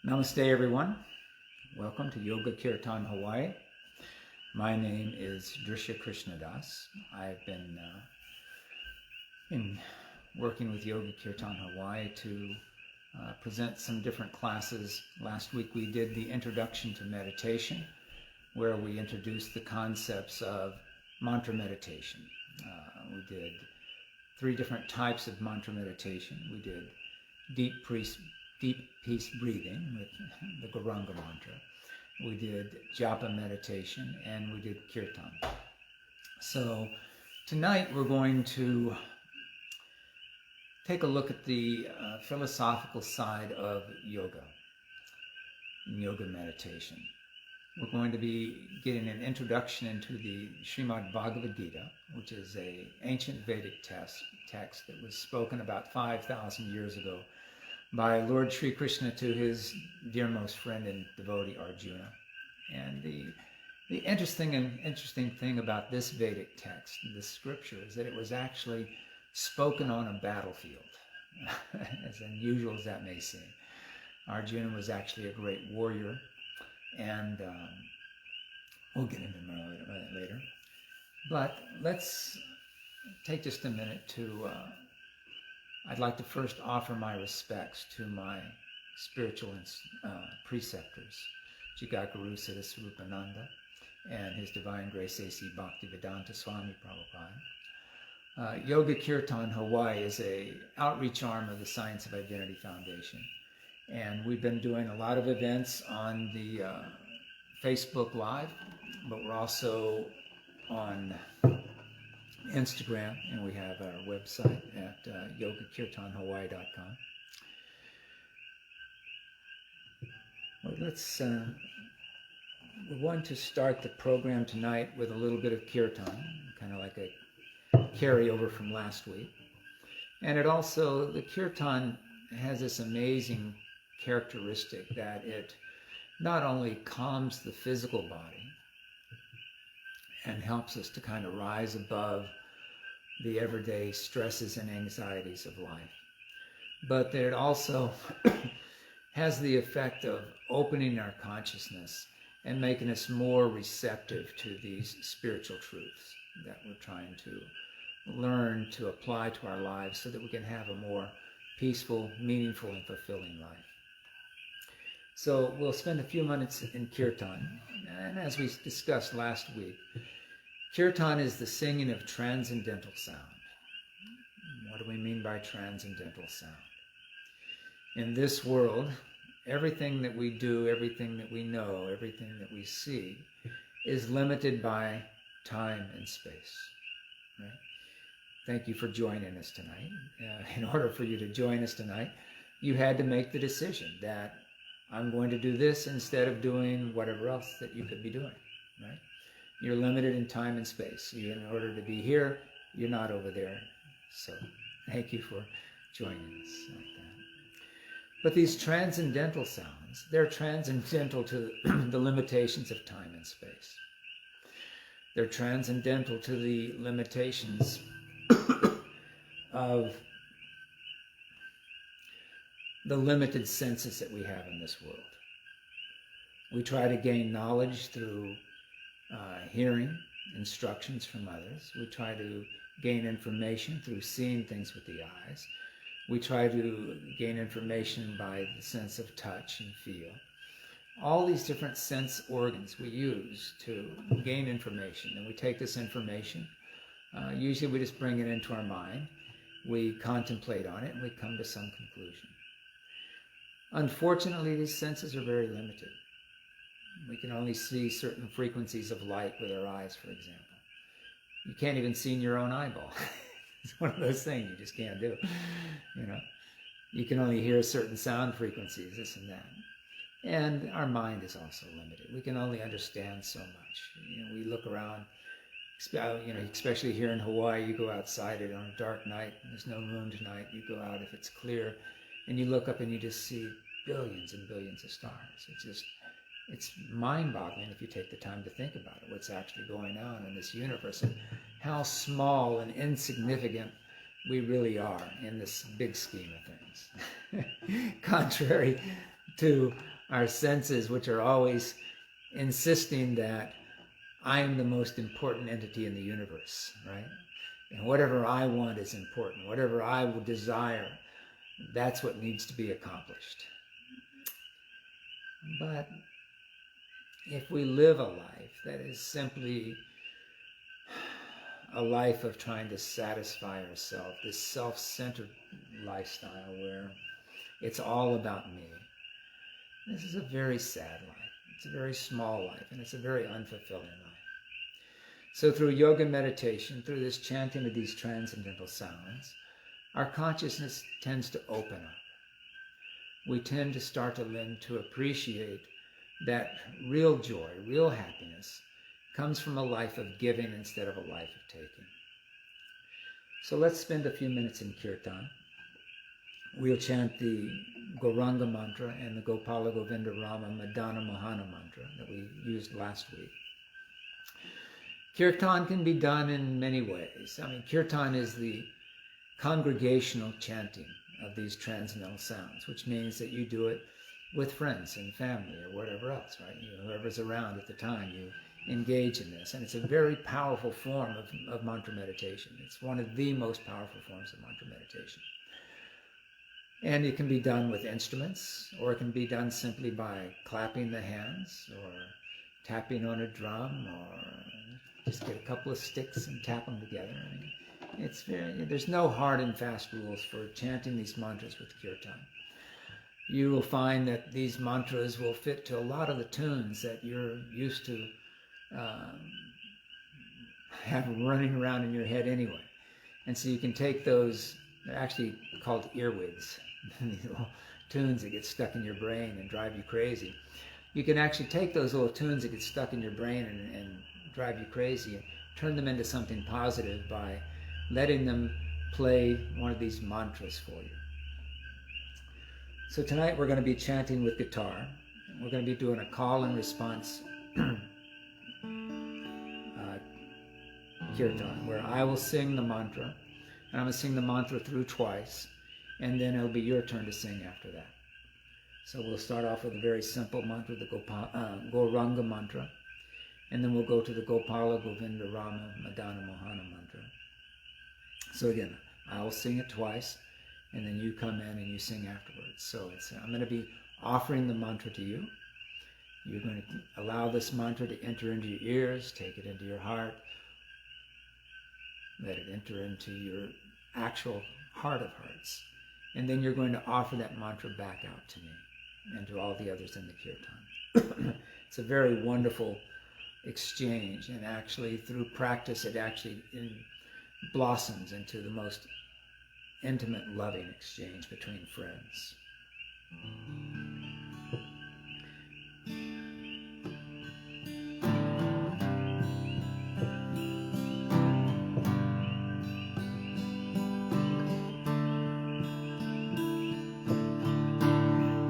Namaste everyone. Welcome to Yoga Kirtan Hawaii. My name is Drisha Krishnadas. I've been working with Yoga Kirtan Hawaii to present some different classes. Last week we did the introduction to meditation, where we introduced the concepts of mantra meditation. We did 3 different types of mantra meditation. We did deep peace breathing with the Gauranga mantra. We did japa meditation, and we did kirtan. So tonight we're going to take a look at the philosophical side of yoga meditation. We're going to be getting an introduction into the Bhagavad-gita, which is an ancient Vedic text that was spoken about 5,000 years ago by Lord Sri Krishna to his dearmost friend and devotee Arjuna. And the interesting thing about this Vedic text, this scripture, is that it was actually spoken on a battlefield, as unusual as that may seem. Arjuna was actually a great warrior, and we'll get into that later. But let's take just a minute to I'd like to first offer my respects to my spiritual preceptors, Jigaguru Siddhaswarupananda and His Divine Grace A.C. Bhaktivedanta Swami Prabhupada. Yoga Kirtan Hawaii is an outreach arm of the Science of Identity Foundation. And we've been doing a lot of events on the Facebook Live, but we're also on Instagram, and we have our website at yogakirtanhawaii.com. Well, we're going to start the program tonight with a little bit of kirtan, kind of like a carryover from last week. And the kirtan has this amazing characteristic that it not only calms the physical body and helps us to kind of rise above the everyday stresses and anxieties of life, but that it also has the effect of opening our consciousness and making us more receptive to these spiritual truths that we're trying to learn to apply to our lives so that we can have a more peaceful, meaningful, and fulfilling life. So we'll spend a few minutes in kirtan, and as we discussed last week, kirtan is the singing of transcendental sound. What do we mean by transcendental sound? In this world, everything that we do, everything that we know, everything that we see is limited by time and space, right? Thank you for joining us tonight. In order for you to join us tonight, you had to make the decision that I'm going to do this instead of doing whatever else that you could be doing, right? You're limited in time and space. In order to be here, you're not over there. So thank you for joining us like that. But these transcendental sounds, they're transcendental to the limitations of time and space. They're transcendental to the limitations of the limited senses that we have in this world. We try to gain knowledge through hearing instructions from others. We try to gain information through seeing things with the eyes. We try to gain information by the sense of touch and feel. All these different sense organs we use to gain information, and we take this information. Usually we just bring it into our mind. We contemplate on it, and we come to some conclusion. Unfortunately, these senses are very limited. We can only see certain frequencies of light with our eyes, for example. You can't even see in your own eyeball. It's one of those things you just can't do. You can only hear certain sound frequencies, this and that. And our mind is also limited. We can only understand so much. We look around, especially here in Hawaii, you go outside on a dark night, and there's no moon tonight, you go out if it's clear, and you look up and you just see billions and billions of stars. It's mind-boggling if you take the time to think about it, what's actually going on in this universe and how small and insignificant we really are in this big scheme of things. Contrary to our senses, which are always insisting that I am the most important entity in the universe, right? And whatever I want is important. Whatever I would desire, that's what needs to be accomplished. But if we live a life that is simply a life of trying to satisfy ourselves, this self-centered lifestyle where it's all about me, this is a very sad life. It's a very small life, and it's a very unfulfilling life. So through yoga meditation, through this chanting of these transcendental sounds, our consciousness tends to open up. We tend to start to learn to appreciate that real joy, real happiness, comes from a life of giving instead of a life of taking. So let's spend a few minutes in Kirtan. We'll chant the Gauranga mantra and the Gopala Govinda Rama Madana Mohana mantra that we used last week. Kirtan can be done in many ways. I mean, Kirtan is the congregational chanting of these transcendental sounds, which means that you do it with friends and family or whatever else, right? Whoever's around at the time, you engage in this. And it's a very powerful form of mantra meditation. It's one of the most powerful forms of mantra meditation. And it can be done with instruments, or it can be done simply by clapping the hands, or tapping on a drum, or just get a couple of sticks and tap them together. I mean, there's no hard and fast rules for chanting these mantras with Kirtan. You will find that these mantras will fit to a lot of the tunes that you're used to have running around in your head anyway. And so you can take those, they're actually called earwigs, these little tunes that get stuck in your brain and drive you crazy. You can actually take those little tunes that get stuck in your brain and drive you crazy and turn them into something positive by letting them play one of these mantras for you. So tonight we're going to be chanting with guitar. We're going to be doing a call and response kirtan, where I will sing the mantra, and I'm going to sing the mantra through twice, and then it'll be your turn to sing after that. So we'll start off with a very simple mantra, the Gauranga mantra, and then we'll go to the Gopala Govinda Rama Madana Mohana mantra. So again, I'll sing it twice, and then you come in and you sing afterwards. So I'm going to be offering the mantra to you. You're going to allow this mantra to enter into your ears, take it into your heart, let it enter into your actual heart of hearts. And then you're going to offer that mantra back out to me and to all the others in the Kirtan. It's a very wonderful exchange, and actually through practice it actually blossoms into the most intimate, loving exchange between friends.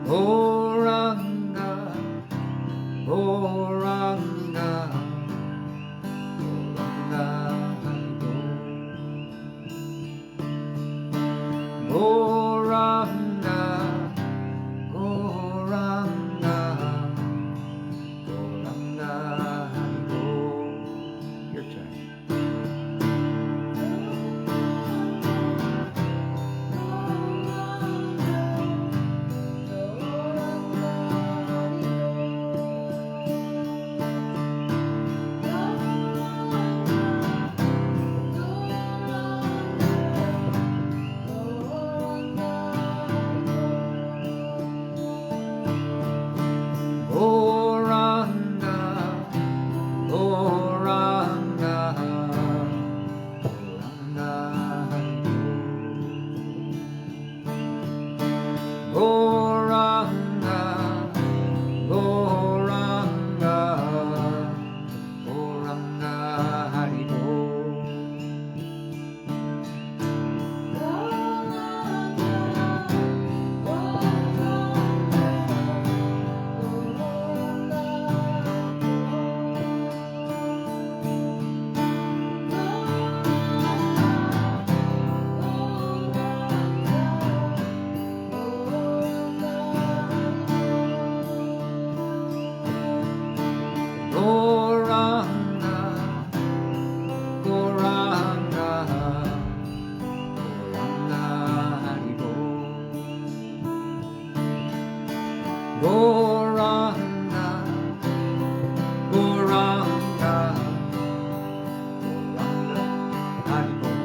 Gauranga, Gauranga, Gauranga, Gauranga, Gauranga, Gauranga. Your turn. Gauranga, Goranga, Goranga, Goranga, Haribo.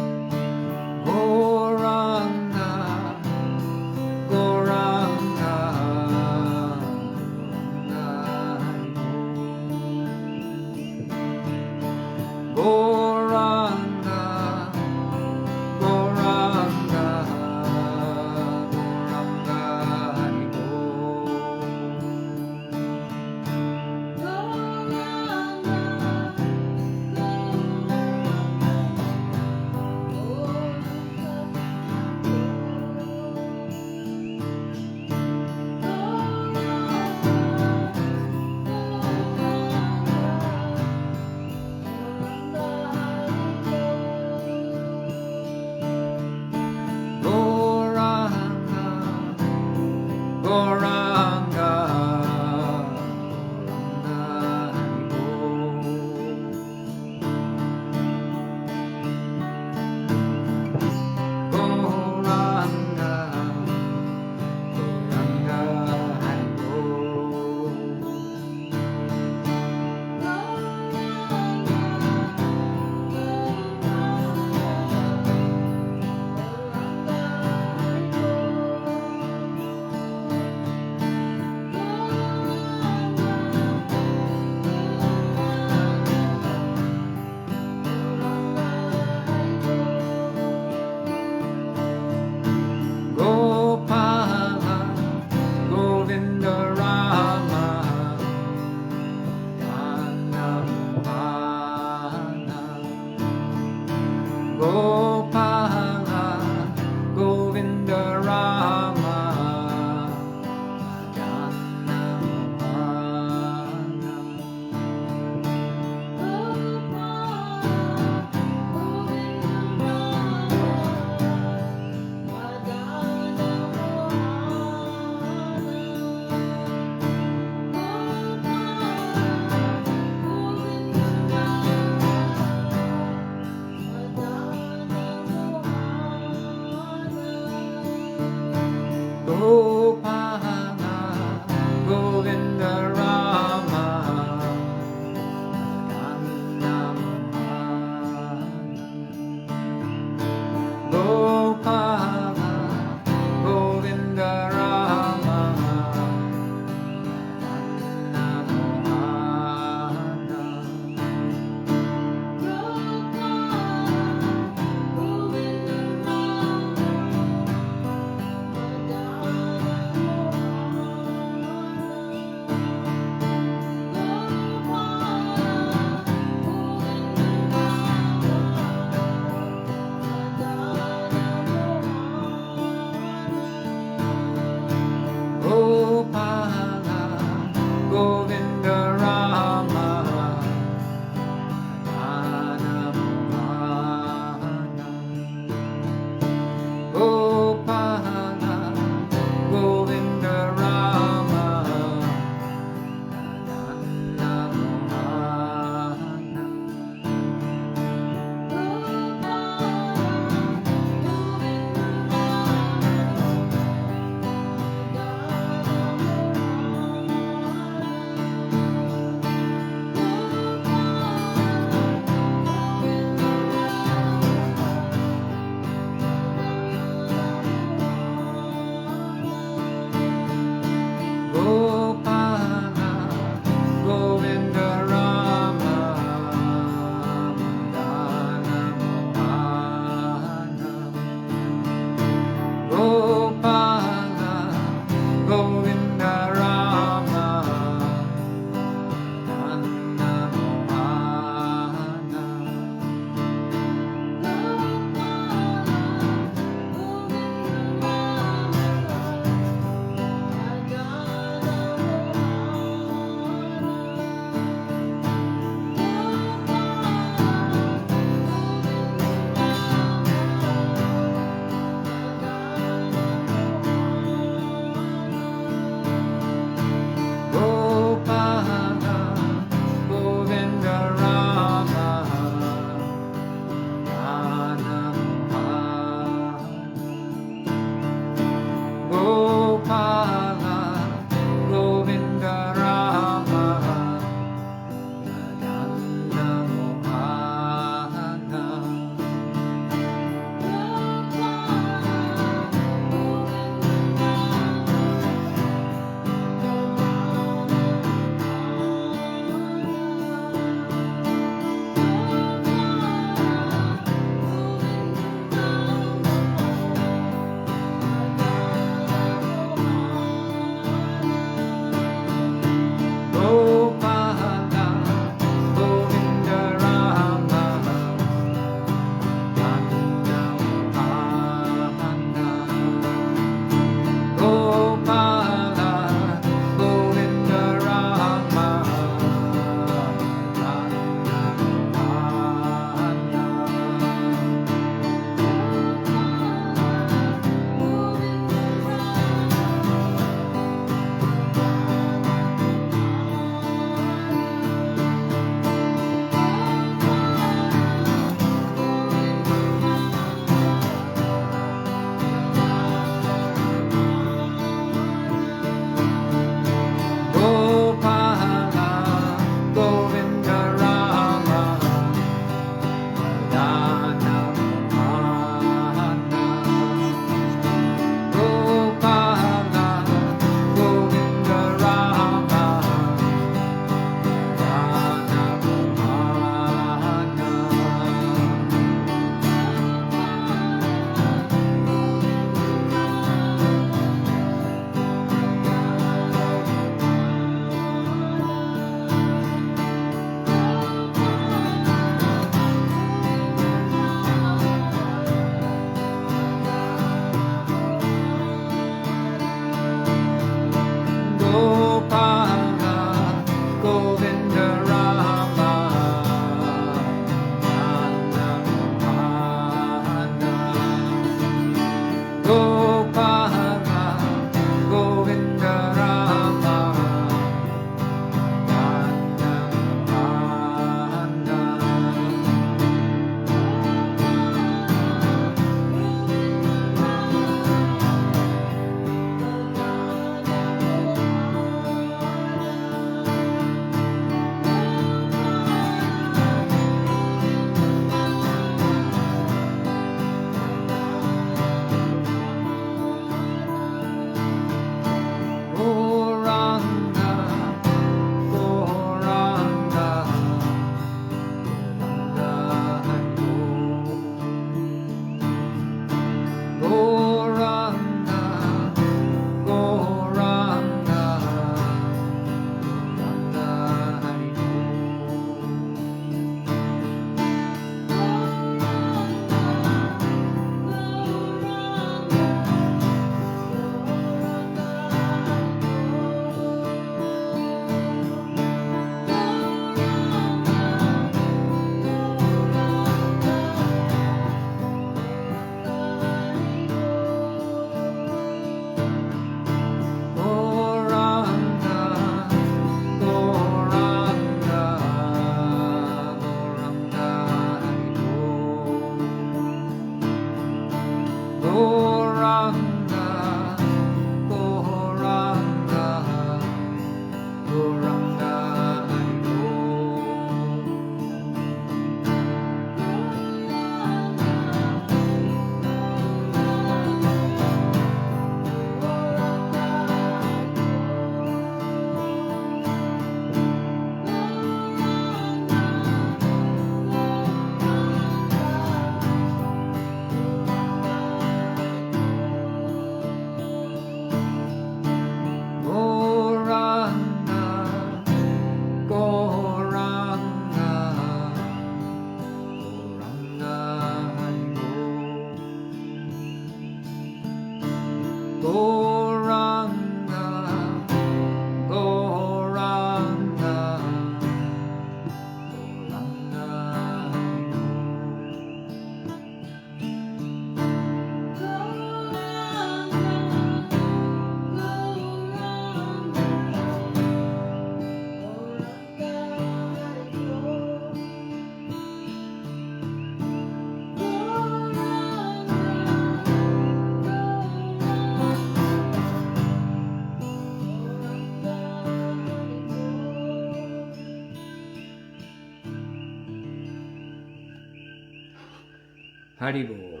Haribol.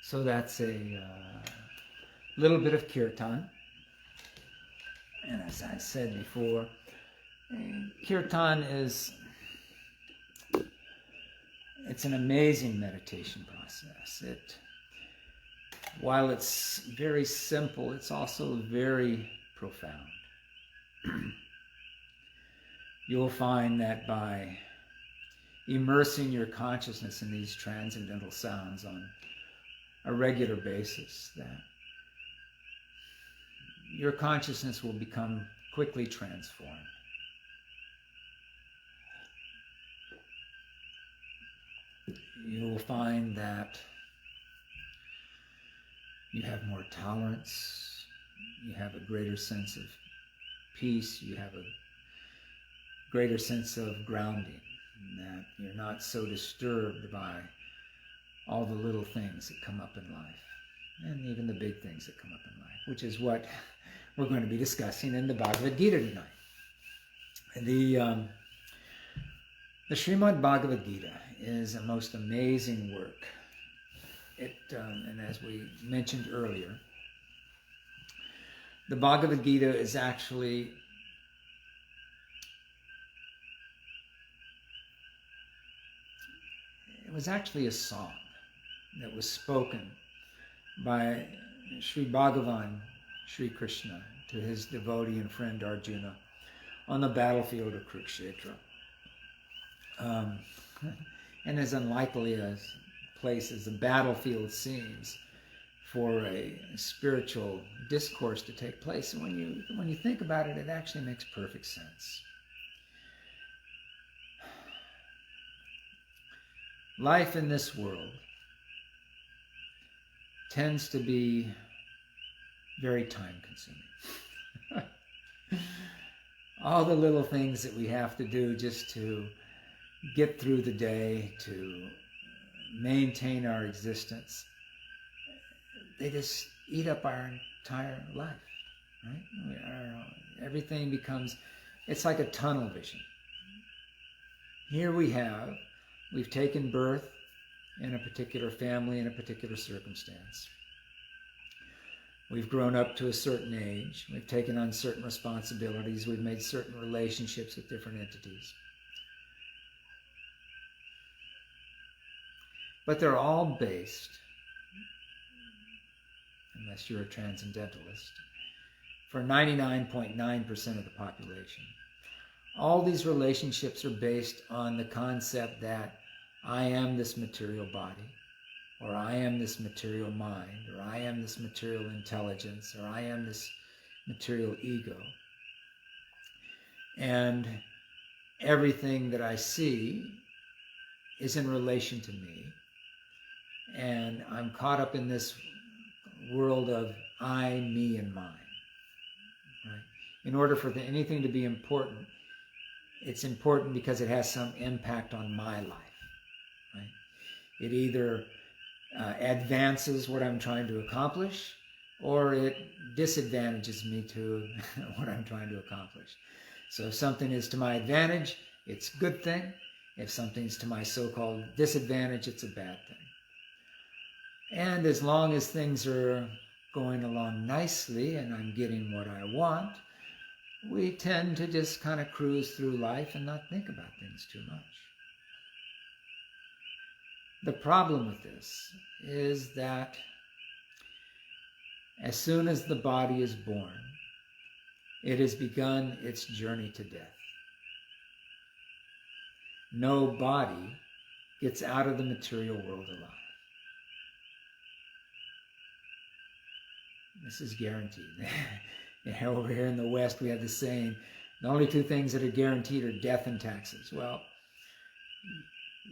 So that's a little bit of Kirtan. And as I said before, Kirtan it's an amazing meditation process. While it's very simple, it's also very profound. You'll find that by immersing your consciousness in these transcendental sounds on a regular basis, that your consciousness will become quickly transformed. You will find that you have more tolerance, you have a greater sense of peace, you have a greater sense of grounding, that you're not so disturbed by all the little things that come up in life, and even the big things that come up in life, which is what we're going to be discussing in the Bhagavad-gita tonight. The Srimad Bhagavad-gita is a most amazing work. And as we mentioned earlier, the Bhagavad-gita is actually a song that was spoken by Sri Bhagavan, Sri Krishna, to his devotee and friend Arjuna on the battlefield of Kurukshetra. And as unlikely a place as the battlefield seems for a spiritual discourse to take place, and when you think about it, it actually makes perfect sense. Life in this world tends to be very time-consuming. All the little things that we have to do just to get through the day, to maintain our existence, they just eat up our entire life, right? Everything becomes, it's like a tunnel vision. Here we've taken birth in a particular family, in a particular circumstance. We've grown up to a certain age. We've taken on certain responsibilities. We've made certain relationships with different entities. But they're all based, unless you're a transcendentalist, for 99.9% of the population. All these relationships are based on the concept that I am this material body, or I am this material mind, or I am this material intelligence, or I am this material ego. And everything that I see is in relation to me. And I'm caught up in this world of I, me, and mine. Right? In order for anything to be important, it's important because it has some impact on my life. Right? It either advances what I'm trying to accomplish, or it disadvantages me to what I'm trying to accomplish. So if something is to my advantage, it's a good thing. If something's to my so-called disadvantage, it's a bad thing. And as long as things are going along nicely and I'm getting what I want, we tend to just kind of cruise through life and not think about things too much. The problem with this is that as soon as the body is born, it has begun its journey to death. No body gets out of the material world alive. This is guaranteed. Over here in the West, we have the saying, the only two things that are guaranteed are death and taxes. Well,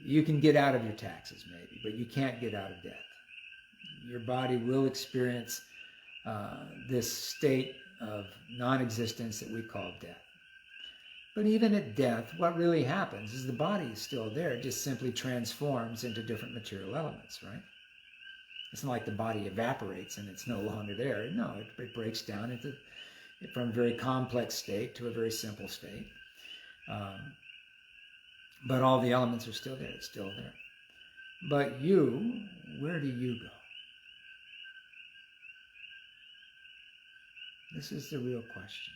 you can get out of your taxes maybe, but you can't get out of death. Your body will experience this state of non-existence that we call death. But even at death, what really happens is the body is still there. It just simply transforms into different material elements, right? It's not like the body evaporates and it's no longer there. No, it breaks down from a very complex state to a very simple state. But all the elements are still there. It's still there. But you, where do you go? This is the real question.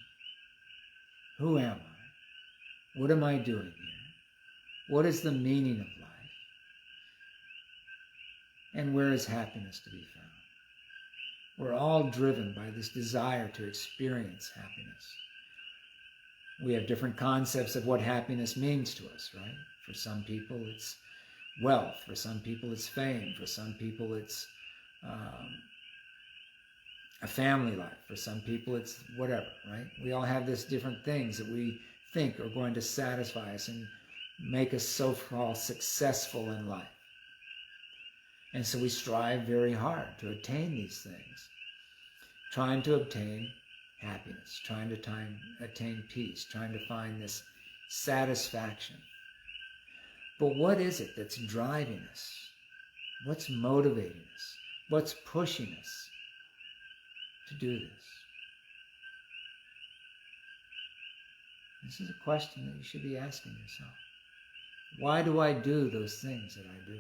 Who am I? What am I doing here? What is the meaning of life? And where is happiness to be found? We're all driven by this desire to experience happiness. We have different concepts of what happiness means to us, right? For some people, it's wealth. For some people, it's fame. For some people, it's a family life. For some people, it's whatever, right? We all have these different things that we think are going to satisfy us and make us so-called successful in life. And so we strive very hard to attain these things, trying to obtain happiness, trying to attain peace, trying to find this satisfaction. But what is it that's driving us? What's motivating us? What's pushing us to do this? This is a question that you should be asking yourself. Why do I do those things that I do?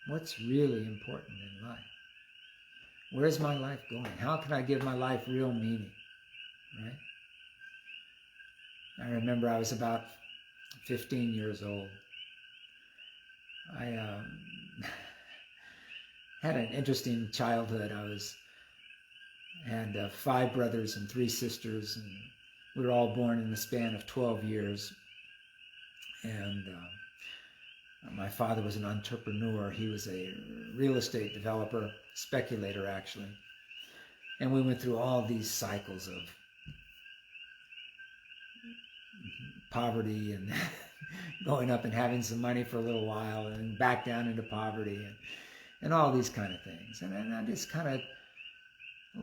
What's really important in life? Where's my life going? How can I give my life real meaning? Right? I remember I was about 15 years old. I had an interesting childhood. I had 5 brothers and 3 sisters, and we were all born in the span of 12 years. And my father was an entrepreneur. He was a real estate developer, speculator actually. And we went through all these cycles of poverty and going up and having some money for a little while and back down into poverty and all these kind of things. And I just kind of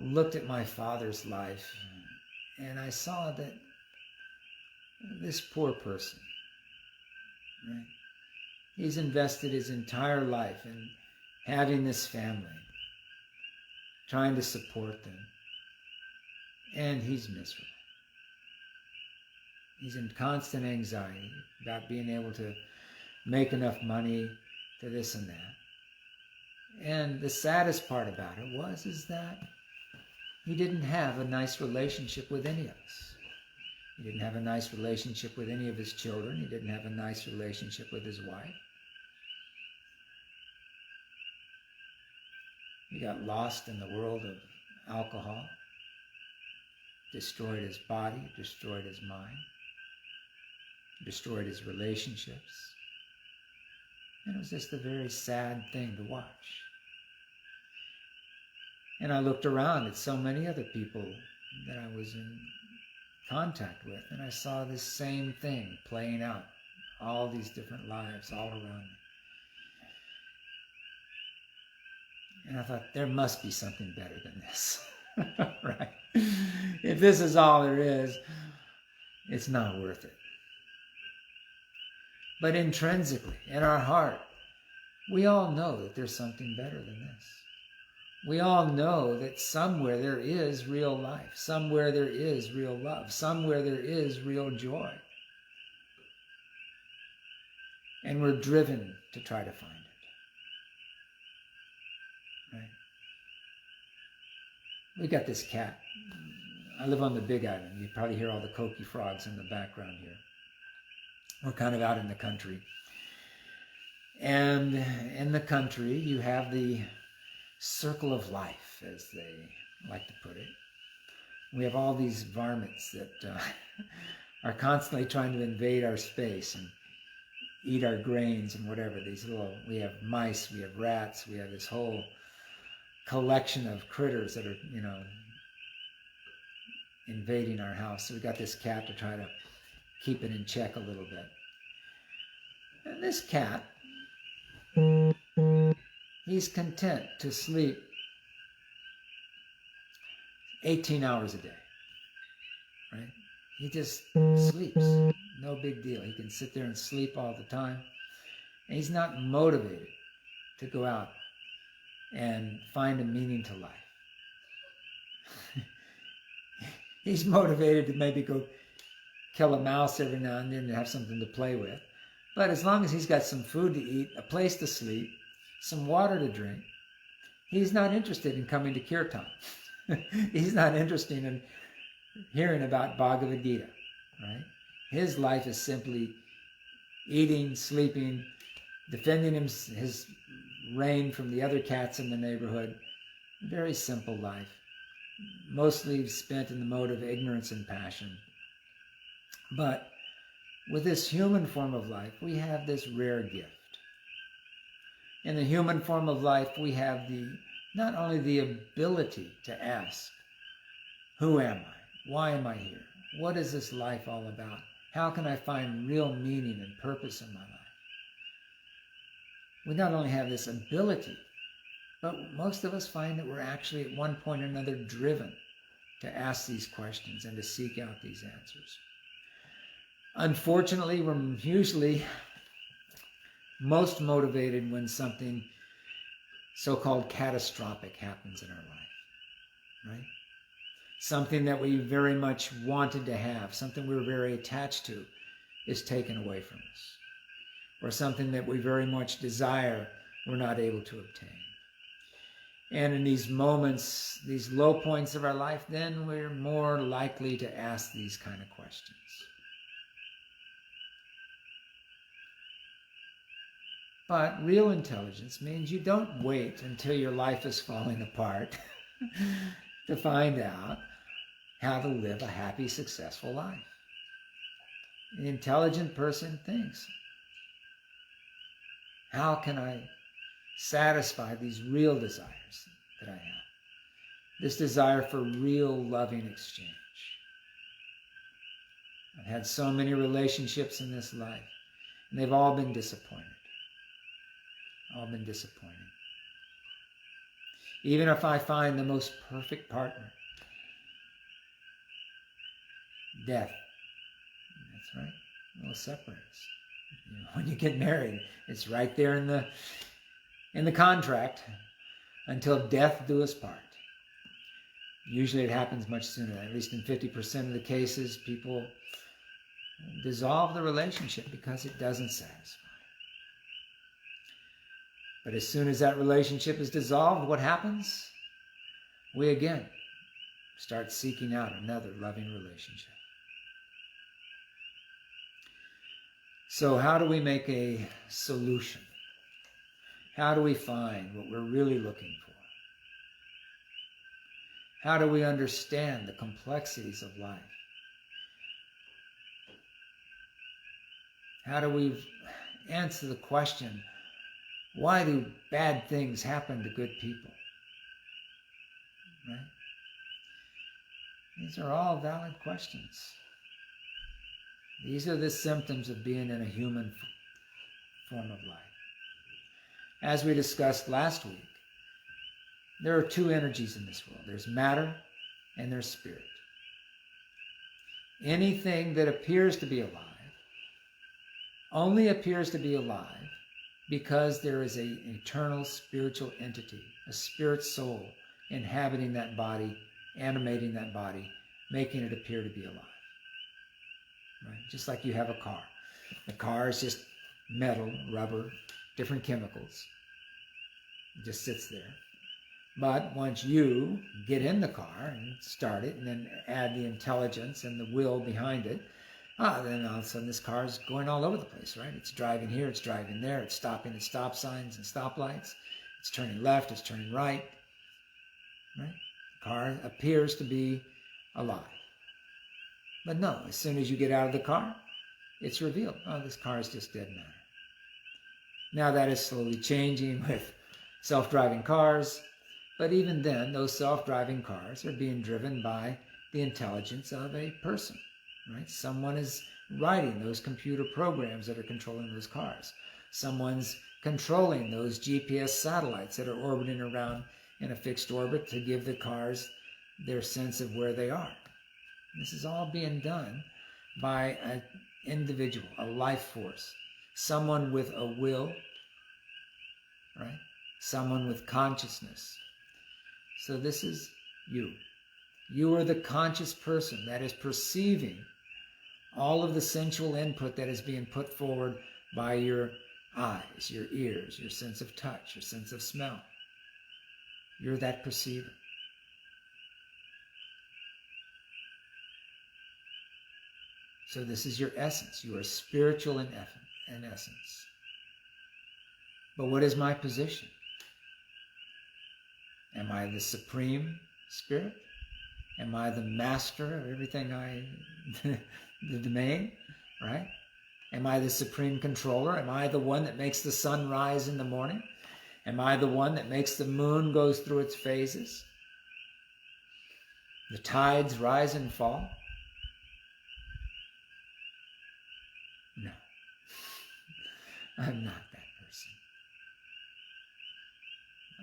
looked at my father's life and I saw that this poor person, right? He's invested his entire life in having this family, trying to support them, and he's miserable. He's in constant anxiety about being able to make enough money to this and that. And the saddest part about it is that he didn't have a nice relationship with any of us. He didn't have a nice relationship with any of his children. He didn't have a nice relationship with his wife. He got lost in the world of alcohol, destroyed his body, destroyed his mind, destroyed his relationships. And it was just a very sad thing to watch. And I looked around at so many other people that I was in contact with, and I saw this same thing playing out, all these different lives all around me. And I thought, there must be something better than this, right? If this is all there is, it's not worth it. But intrinsically, in our heart, we all know that there's something better than this. We all know that somewhere there is real life, somewhere there is real love, somewhere there is real joy. And we're driven to try to find it. Right? We got this cat. I live on the Big Island. You probably hear all the coqui frogs in the background here. We're kind of out in the country. And in the country, you have the circle of life, as they like to put it. We have all these varmints that are constantly trying to invade our space and eat our grains and whatever. We have mice, we have rats, we have this whole collection of critters that are, invading our house. So we got this cat to try to keep it in check a little bit. And this cat, he's content to sleep 18 hours a day, right? He just sleeps, no big deal. He can sit there and sleep all the time. And he's not motivated to go out and find a meaning to life. He's motivated to maybe go kill a mouse every now and then to have something to play with. But as long as he's got some food to eat, a place to sleep, some water to drink, he's not interested in coming to Kirtan. He's not interested in hearing about Bhagavad-gita, right? His life is simply eating, sleeping, defending his reign from the other cats in the neighborhood. Very simple life, mostly spent in the mode of ignorance and passion. But with this human form of life, we have this rare gift. In the human form of life, we have not only the ability to ask, who am I? Why am I here? What is this life all about? How can I find real meaning and purpose in my life? We not only have this ability, but most of us find that we're actually at one point or another driven to ask these questions and to seek out these answers. Unfortunately, we're usually most motivated when something so-called catastrophic happens in our life, right? Something that we very much wanted to have, something we were very attached to, is taken away from us. Or something that we very much desire, we're not able to obtain. And in these moments, these low points of our life, then we're more likely to ask these kind of questions. But real intelligence means you don't wait until your life is falling apart to find out how to live a happy, successful life. An intelligent person thinks, how can I satisfy these real desires that I have? This desire for real loving exchange. I've had so many relationships in this life, and they've all been disappointed. All been disappointing. Even if I find the most perfect partner, death, that's right, will separate us. When you get married, it's right there in the contract, until death do us part. Usually it happens much sooner. At least in 50% of the cases, people dissolve the relationship because it doesn't satisfy. But as soon as that relationship is dissolved, what happens? We again start seeking out another loving relationship. So how do we make a solution? How do we find what we're really looking for? How do we understand the complexities of life? How do we answer the question, why do bad things happen to good people? Right? These are all valid questions. These are the symptoms of being in a human form of life. As we discussed last week, there are two energies in this world. There's matter and there's spirit. Anything that appears to be alive only appears to be alive because there is an eternal spiritual entity, a spirit soul, inhabiting that body, animating that body, making it appear to be alive. Right? Just like you have a car. The car is just metal, rubber, different chemicals. It just sits there. But once you get in the car and start it and then add the intelligence and the will behind it, then all of a sudden this car is going all over the place, right? It's driving here, it's driving there, it's stopping at stop signs and stoplights, it's turning left, it's turning right, right? The car appears to be alive. But no, as soon as you get out of the car, it's revealed, oh, this car is just dead matter. Now that is slowly changing with self-driving cars, but even then, those self-driving cars are being driven by the intelligence of a person. Right? Someone is writing those computer programs that are controlling those cars. Someone's controlling those GPS satellites that are orbiting around in a fixed orbit to give the cars their sense of where they are. This is all being done by an individual, a life force, someone with a will, right? Someone with consciousness. So this is you. You are the conscious person that is perceiving all of the sensual input that is being put forward by your eyes, your ears, your sense of touch, your sense of smell. You're that perceiver. So this is your essence. You are spiritual in essence. But what is my position? Am I the supreme spirit? Am I the master of everything the domain, right? Am I the supreme controller? Am I the one that makes the sun rise in the morning? Am I the one that makes the moon goes through its phases? The tides rise and fall? No. I'm not that person.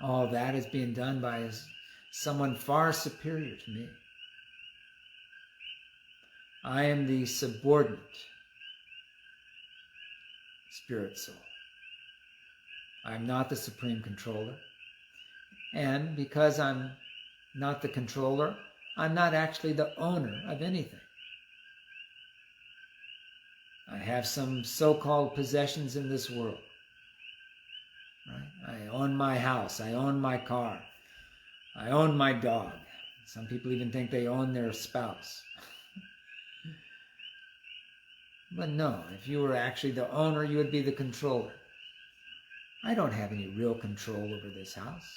All that is being done by someone far superior to me. I am the subordinate spirit soul. I am not the supreme controller. And because I'm not the controller, I'm not actually the owner of anything. I have some so-called possessions in this world. Right? I own my house. I own my car. I own my dog. Some people even think they own their spouse. But no, if you were actually the owner, you would be the controller. I don't have any real control over this house.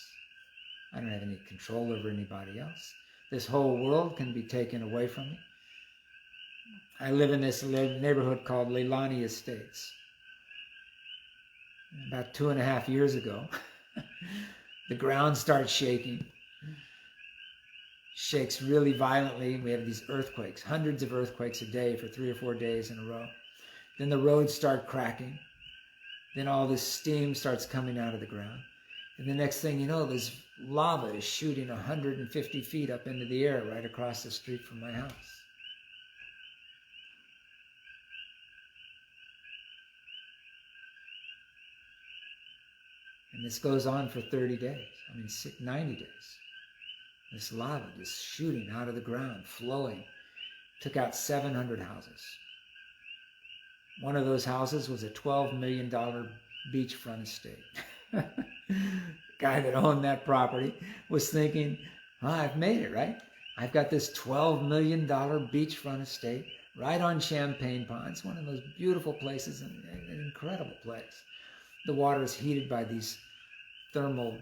I don't have any control over anybody else. This whole world can be taken away from me. I live in this neighborhood called Leilani Estates. About 2.5 years ago, the ground starts shaking. Shakes really violently. We have these earthquakes, hundreds of earthquakes a day for 3 or 4 days in a row. Then the roads start cracking. Then all this steam starts coming out of the ground. And the next thing you know, this lava is shooting 150 feet up into the air right across the street from my house. And this goes on for 30 days. 90 days. This lava just shooting out of the ground, flowing. Took out 700 houses. One of those houses was a $12 million beachfront estate. The guy that owned that property was thinking, I've made it, right? I've got this $12 million beachfront estate right on Champagne Pond. It's one of those beautiful places, an incredible place. The water is heated by these thermal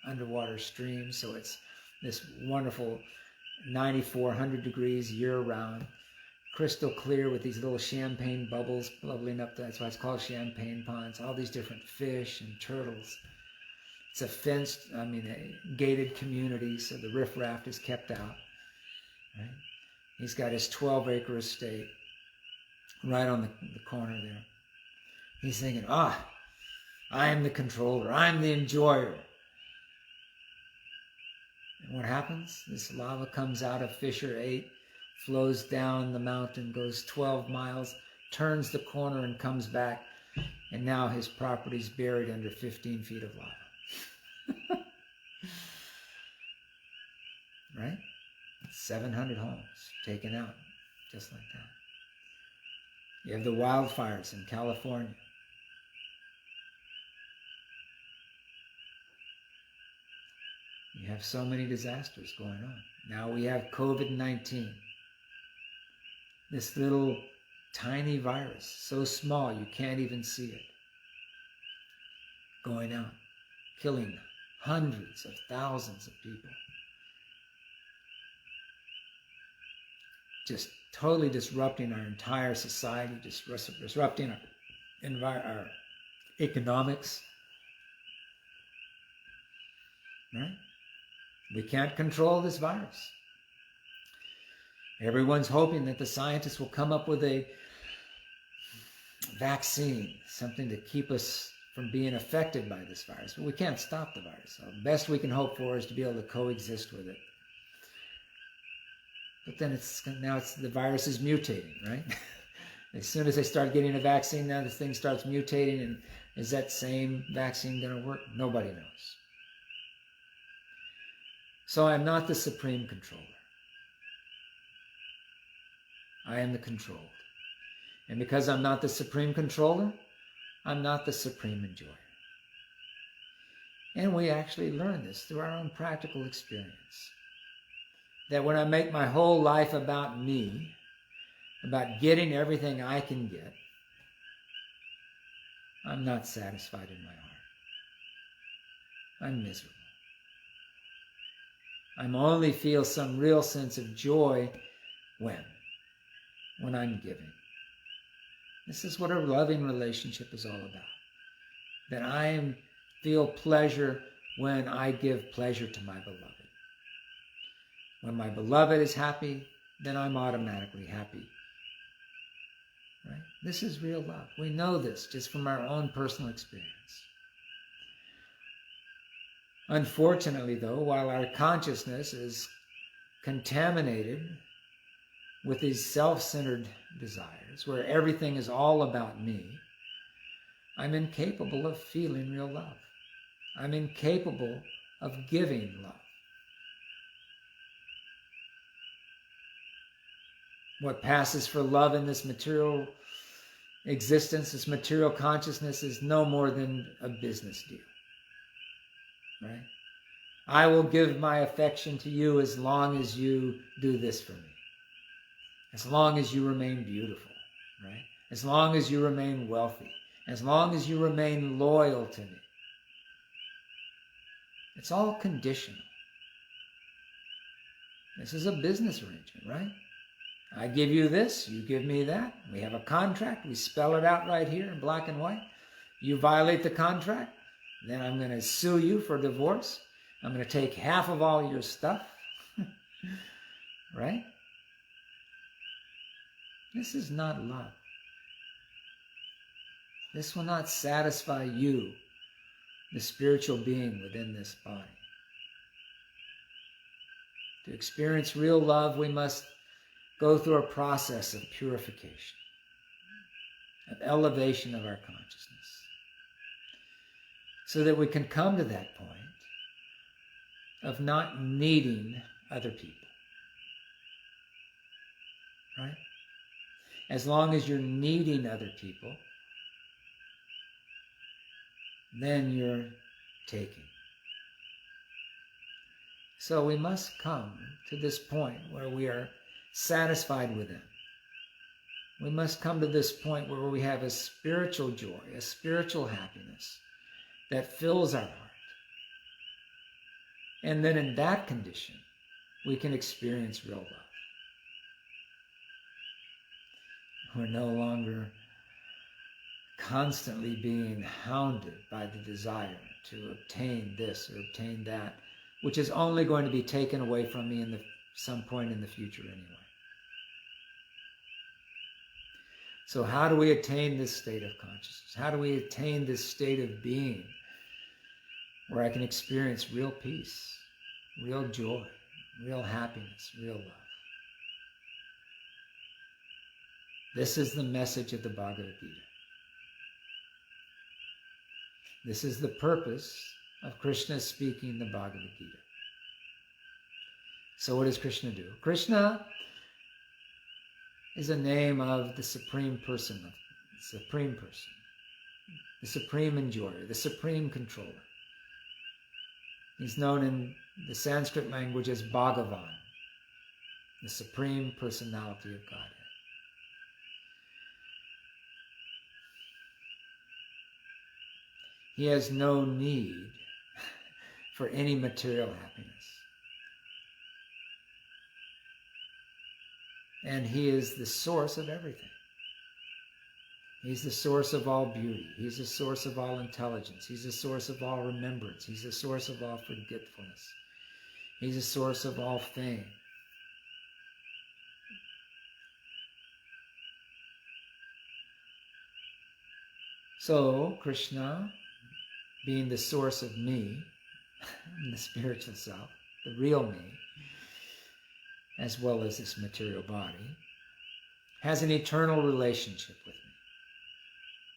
underwater streams, so it's this wonderful 9400 degrees year-round, crystal clear with these little champagne bubbles bubbling up. That's why it's called Champagne Ponds. All these different fish and turtles. It's a fenced, a gated community, so the riffraff is kept out. Right? He's got his 12-acre estate right on the corner there. He's thinking, I am the controller. I'm the enjoyer. And what happens? This lava comes out of Fissure 8, flows down the mountain, goes 12 miles, turns the corner and comes back, and now his property's buried under 15 feet of lava. Right? 700 homes taken out, just like that. You have the wildfires in California. You have so many disasters going on. Now we have COVID-19. This little tiny virus, so small you can't even see it. Going out, killing hundreds of thousands of people. Just totally disrupting our entire society, disrupting our economics. Right? We can't control this virus. Everyone's hoping that the scientists will come up with a vaccine, something to keep us from being affected by this virus. But we can't stop the virus. So the best we can hope for is to be able to coexist with it. But then the virus is mutating, right? As soon as they start getting a vaccine, now this thing starts mutating, and is that same vaccine going to work? Nobody knows. So I am not the supreme controller. I am the controlled. And because I'm not the supreme controller, I'm not the supreme enjoyer. And we actually learn this through our own practical experience. That when I make my whole life about me, about getting everything I can get, I'm not satisfied in my heart. I'm miserable. I'm only feel some real sense of joy when I'm giving. This is what a loving relationship is all about. That I feel pleasure when I give pleasure to my beloved. When my beloved is happy, then I'm automatically happy. Right? This is real love. We know this just from our own personal experience. Unfortunately, though, while our consciousness is contaminated with these self-centered desires, where everything is all about me, I'm incapable of feeling real love. I'm incapable of giving love. What passes for love in this material existence, this material consciousness, is no more than a business deal. Right? I will give my affection to you as long as you do this for me. As long as you remain beautiful. Right? As long as you remain wealthy. As long as you remain loyal to me. It's all conditional. This is a business arrangement, right? I give you this, you give me that. We have a contract. We spell it out right here in black and white. You violate the contract, then I'm going to sue you for divorce. I'm going to take half of all your stuff. Right? This is not love. This will not satisfy you, the spiritual being within this body. To experience real love, we must go through a process of purification, of elevation of our consciousness, so that we can come to that point of not needing other people. Right? As long as you're needing other people, then you're taking. So we must come to this point where we are satisfied with them. We must come to this point where we have a spiritual joy, a spiritual happiness that fills our heart. And then in that condition, we can experience real love. We're no longer constantly being hounded by the desire to obtain this or obtain that, which is only going to be taken away from me in some point in the future anyway. So how do we attain this state of consciousness? How do we attain this state of being where I can experience real peace, real joy, real happiness, real love? This is the message of the Bhagavad-gita. This is the purpose of Krishna speaking the Bhagavad-gita. So what does Krishna do? Krishna is a name of the Supreme Person, the Supreme Enjoyer, the Supreme Controller. He's known in the Sanskrit language as Bhagavan, the Supreme Personality of Godhead. He has no need for any material happiness. And he is the source of everything. He's the source of all beauty. He's the source of all intelligence. He's the source of all remembrance. He's the source of all forgetfulness. He's the source of all fame. So, Krishna, being the source of me, the spiritual self, the real me, as well as this material body, has an eternal relationship with me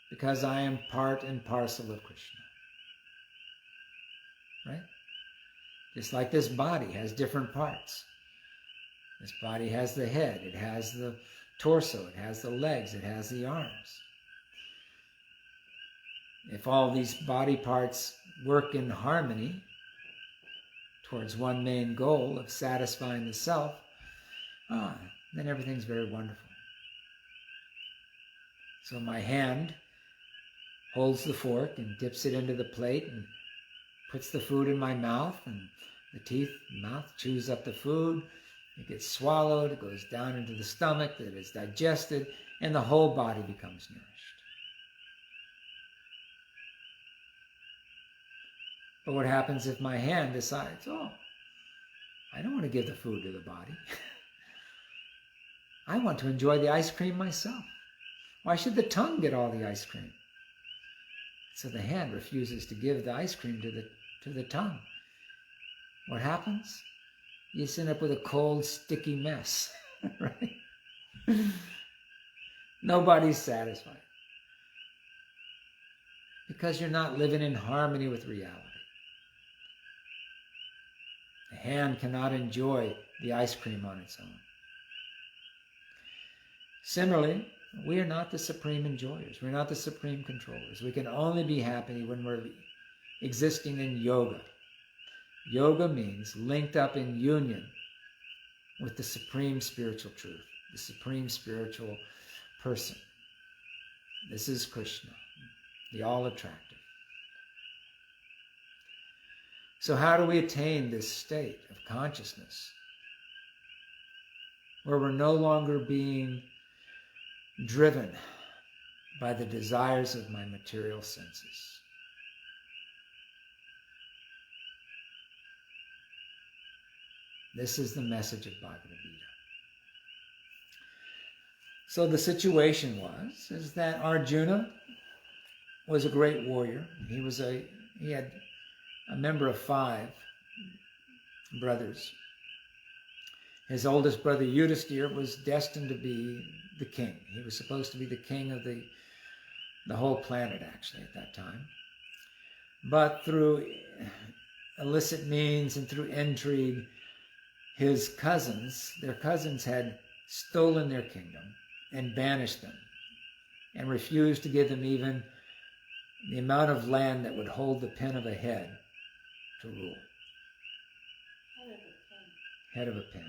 because I am part and parcel of Krishna. Right? Just like this body has different parts. This body has the head, it has the torso, it has the legs, it has the arms. If all these body parts work in harmony towards one main goal of satisfying the self, then everything's very wonderful. So my hand holds the fork and dips it into the plate and puts the food in my mouth, and the mouth chews up the food. It gets swallowed, it goes down into the stomach, it is digested, and the whole body becomes nourished. But what happens if my hand decides, I don't want to give the food to the body. I want to enjoy the ice cream myself. Why should the tongue get all the ice cream? So the hand refuses to give the ice cream to the tongue. What happens? You end up with a cold, sticky mess, right? Nobody's satisfied. Because you're not living in harmony with reality. The hand cannot enjoy the ice cream on its own. Similarly, we are not the supreme enjoyers. We're not the supreme controllers. We can only be happy when we're existing in yoga. Yoga means linked up in union with the supreme spiritual truth, the supreme spiritual person. This is Krishna, the all-attractive. So how do we attain this state of consciousness where we're no longer being driven by the desires of my material senses? This is the message of Bhagavad-gita. So the situation is that Arjuna was a great warrior. He had a member of 5 brothers. His oldest brother Yudhisthira was destined to be the king. He was supposed to be the king of the whole planet, actually, at that time. But through illicit means and through intrigue, their cousins had stolen their kingdom and banished them and refused to give them even the amount of land that would hold the pin of a head to rule. Head of a pin.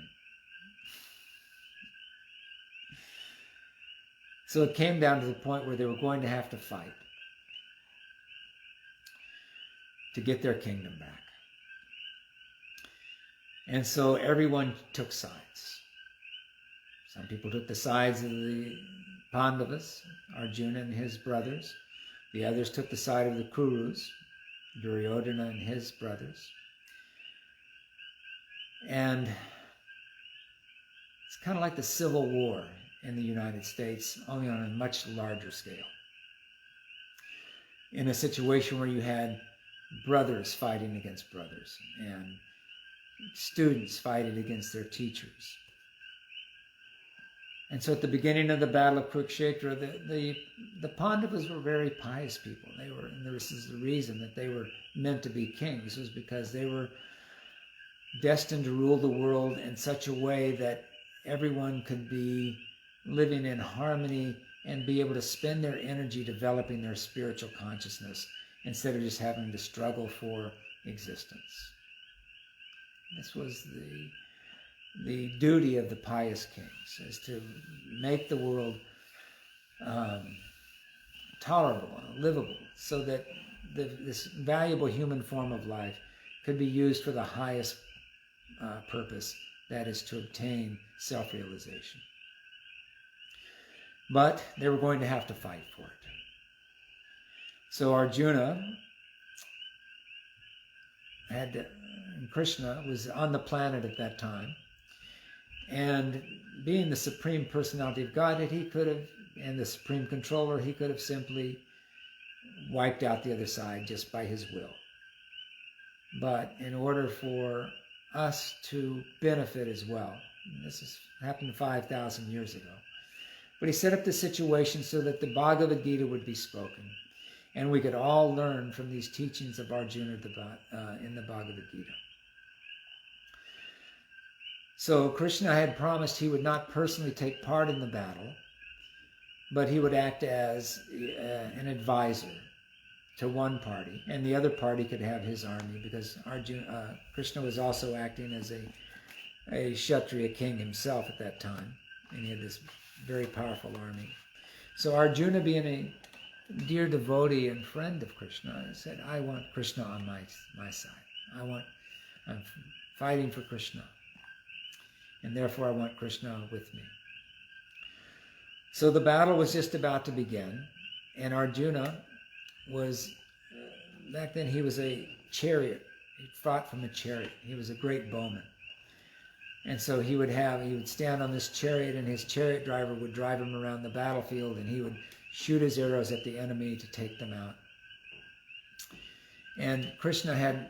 So it came down to the point where they were going to have to fight to get their kingdom back. And so everyone took sides. Some people took the sides of the Pandavas, Arjuna and his brothers. The others took the side of the Kurus, Duryodhana and his brothers. And it's kind of like the Civil War in the United States, only on a much larger scale. In a situation where you had brothers fighting against brothers and students fighting against their teachers. And so at the beginning of the Battle of Kurukshetra, the Pandavas were very pious people. And this is the reason that they were meant to be kings, was because they were destined to rule the world in such a way that everyone could be living in harmony and be able to spend their energy developing their spiritual consciousness instead of just having to struggle for existence. This was the duty of the pious kings, is to make the world tolerable and livable so that this valuable human form of life could be used for the highest purpose, that is to obtain self-realization. But they were going to have to fight for it. So Arjuna Krishna was on the planet at that time, and being the supreme personality of Godhead, he could have, and the supreme controller, he could have simply wiped out the other side just by his will. But in order for us to benefit as well, and this has happened 5,000 years ago, but he set up the situation so that the Bhagavad-gita would be spoken, and we could all learn from these teachings of Arjuna in the Bhagavad-gita. So Krishna had promised he would not personally take part in the battle, but he would act as an advisor to one party, and the other party could have his army, because Krishna was also acting as a Kshatriya king himself at that time, and he had this very powerful army. So Arjuna, being a dear devotee and friend of Krishna, said, I want Krishna on my side. I'm fighting for Krishna, and therefore I want Krishna with me. So the battle was just about to begin, and Arjuna was, back then he was a chariot. He fought from a chariot. He was a great bowman. And so he would stand on this chariot, and his chariot driver would drive him around the battlefield, and he would shoot his arrows at the enemy to take them out. And Krishna had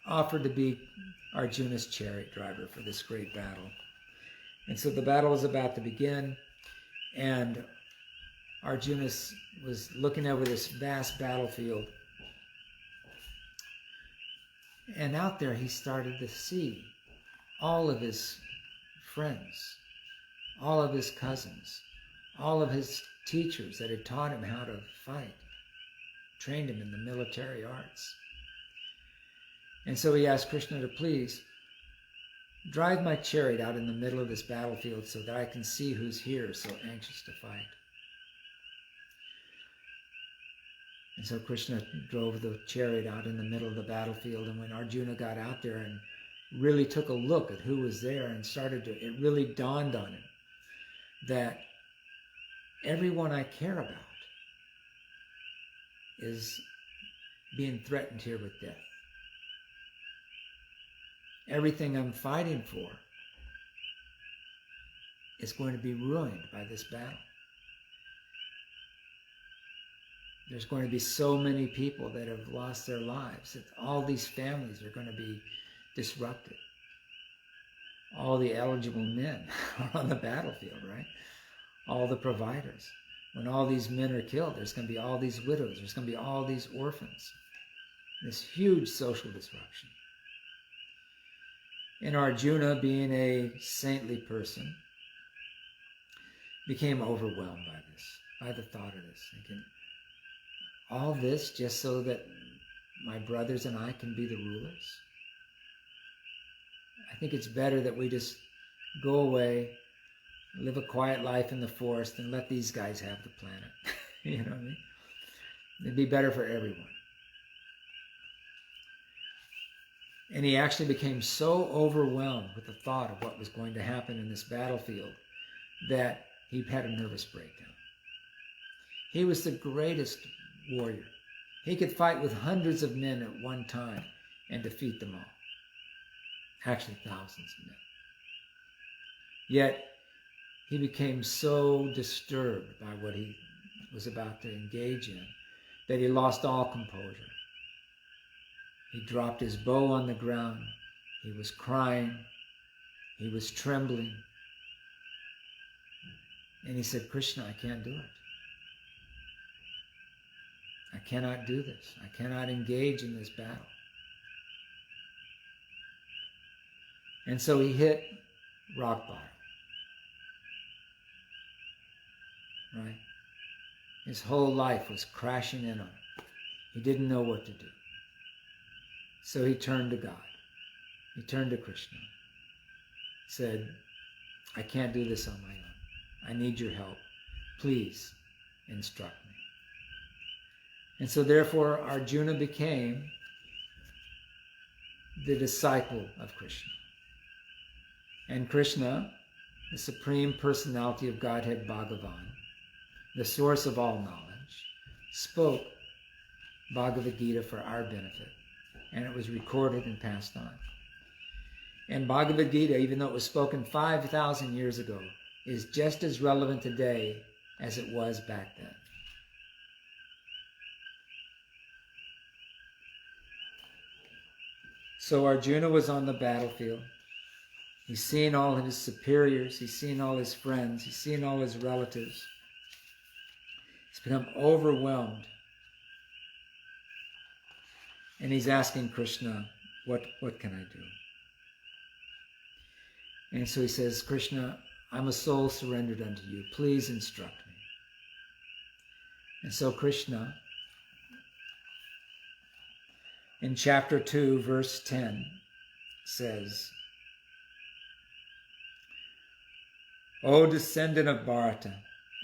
offered to be Arjuna's chariot driver for this great battle. And so the battle was about to begin, and Arjuna was looking over this vast battlefield. And out there he started to see all of his friends, all of his cousins, all of his teachers that had taught him how to fight, trained him in the military arts. And so he asked Krishna to please drive my chariot out in the middle of this battlefield so that I can see who's here so anxious to fight. And so Krishna drove the chariot out in the middle of the battlefield, and when Arjuna got out there and really took a look at who was there and it really dawned on him that everyone I care about is being threatened here with death. Everything I'm fighting for is going to be ruined by this battle. There's going to be so many people that have lost their lives, that all these families are going to be disrupted. All the eligible men are on the battlefield, right? All the providers. When all these men are killed, there's going to be all these widows. There's going to be all these orphans. This huge social disruption. And Arjuna, being a saintly person, became overwhelmed by the thought of this, thinking, all this just so that my brothers and I can be the rulers? I think it's better that we just go away, live a quiet life in the forest, and let these guys have the planet. You know what I mean? It'd be better for everyone. And he actually became so overwhelmed with the thought of what was going to happen in this battlefield that he had a nervous breakdown. He was the greatest warrior. He could fight with hundreds of men at one time and defeat them all. Actually, thousands of men. Yet, he became so disturbed by what he was about to engage in that he lost all composure. He dropped his bow on the ground. He was crying. He was trembling. And he said, Krishna, I can't do it. I cannot do this. I cannot engage in this battle. And so he hit rock bottom. Right? His whole life was crashing in on him. He didn't know what to do. So he turned to God. He turned to Krishna. Said, I can't do this on my own. I need your help. Please instruct me. And so therefore Arjuna became the disciple of Krishna. And Krishna, the Supreme Personality of Godhead Bhagavan, the source of all knowledge, spoke Bhagavad-gita for our benefit. And it was recorded and passed on. And Bhagavad-gita, even though it was spoken 5,000 years ago, is just as relevant today as it was back then. So Arjuna was on the battlefield. He's seen all of his superiors. He's seen all his friends. He's seen all his relatives. He's become overwhelmed. And he's asking Krishna, what can I do? And so he says, Krishna, I'm a soul surrendered unto you. Please instruct me. And so Krishna, in chapter 2, verse 10, says, O descendant of Bharata,